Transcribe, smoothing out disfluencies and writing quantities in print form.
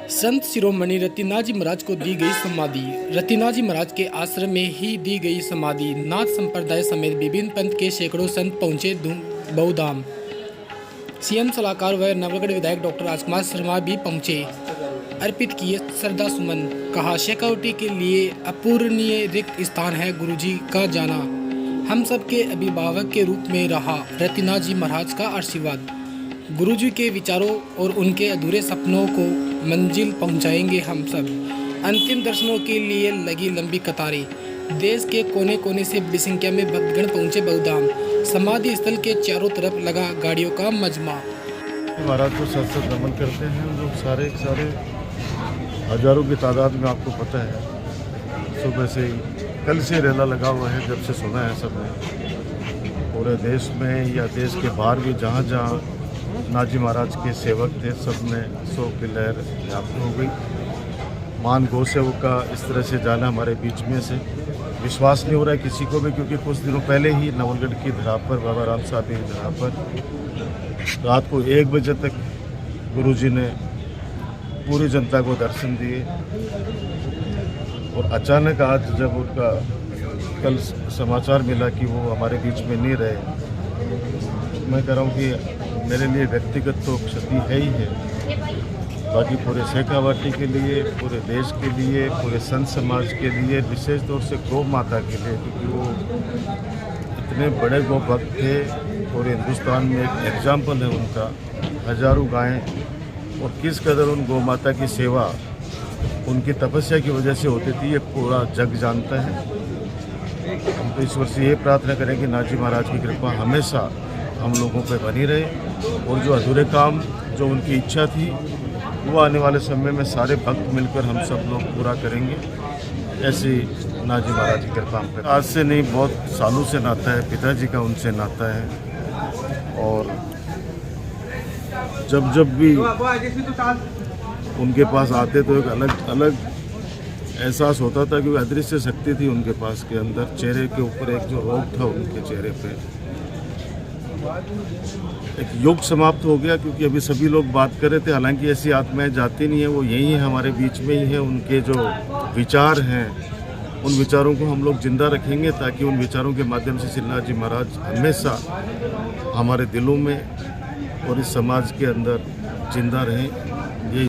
संत शिरोमणि रतिनाथ जी महाराज को दी गई समाधि। रतिनाथ जी महाराज के आश्रम में ही दी गई समाधि। नाथ संप्रदाय समेत विभिन्न पंथ के सैकड़ों संत पहुंचे बहुधाम। सीएम सलाहकार व नवगढ़ विधायक डॉक्टर राजकुमार शर्मा भी पहुंचे, अर्पित किए श्रद्धा सुमन। कहा, सिक्योरिटी के लिए अपूरणीय रिक्त स्थान है गुरुजी का जाना। हम सबके अभिभावक के रूप में रहा रतिनाथ जी महाराज का आशीर्वाद। गुरुजी के विचारों और उनके अधूरे सपनों को मंजिल पहुंचाएंगे हम सब। अंतिम दर्शनों के लिए लगी लंबी कतारें। देश के कोने कोने से बड़ी संख्या में भक्तगण पहुंचे बहुधाम। समाधि स्थल के चारों तरफ लगा गाड़ियों का मजमा। महाराज को सत सत नमन करते हैं हम लोग सारे हजारों की तादाद में। आपको पता है सुबह से ही कल से रेला लगा हुआ है, जब से सुना है सबने। पूरे देश में या देश के बाहर भी जहाँ जहाँ नाथ जी महाराज के सेवक थे, सब में शोक की लहर व्याप्त हो गई। मान गौ सेवक का इस तरह से जाना हमारे बीच में से विश्वास नहीं हो रहा है किसी को भी, क्योंकि कुछ दिनों पहले ही नवलगढ़ की धरा पर, बाबा राम साहब की धरा पर रात को 1 बजे तक गुरुजी ने पूरी जनता को दर्शन दिए। और अचानक आज जब उनका कल समाचार मिला कि वो हमारे बीच में नहीं रहे, मैं कह रहा हूँ कि मेरे लिए व्यक्तिगत तो क्षति है ही है, बाकी पूरे शेखावाटी के लिए, पूरे देश के लिए, पूरे संत समाज के लिए, विशेष तौर से गौ माता के लिए, क्योंकि वो इतने बड़े गौ भक्त थे। पूरे हिंदुस्तान में एक एग्जाम्पल है उनका। हजारों गायें, और किस कदर उन गौ माता की सेवा उनकी तपस्या की वजह से होती थी, ये पूरा जग जानता है। हम तो ईश्वर से ये प्रार्थना करें कि नाथ जी महाराज की कृपा हमेशा हम लोगों पे बनी रहे, और जो अधूरे काम, जो उनकी इच्छा थी, वो आने वाले समय में सारे भक्त मिलकर हम सब लोग पूरा करेंगे। ऐसी नाथ जी महाराज की कृपा हम पे आज से नहीं, बहुत सालों से नाता है, पिताजी का उनसे नाता है। और जब भी उनके पास आते तो एक अलग एहसास होता था, क्योंकि अदृश्य शक्ति थी उनके पास के अंदर। चेहरे के ऊपर एक जो रोग था उनके चेहरे पे, एक युग समाप्त हो गया, क्योंकि अभी सभी लोग बात कर रहे थे। हालांकि ऐसी आत्माएं जाती नहीं है, वो यही है, हमारे बीच में ही है। उनके जो विचार हैं, उन विचारों को हम लोग जिंदा रखेंगे, ताकि उन विचारों के माध्यम से श्री नाथ जी महाराज हमेशा हमारे दिलों में और इस समाज के अंदर जिंदा रहें।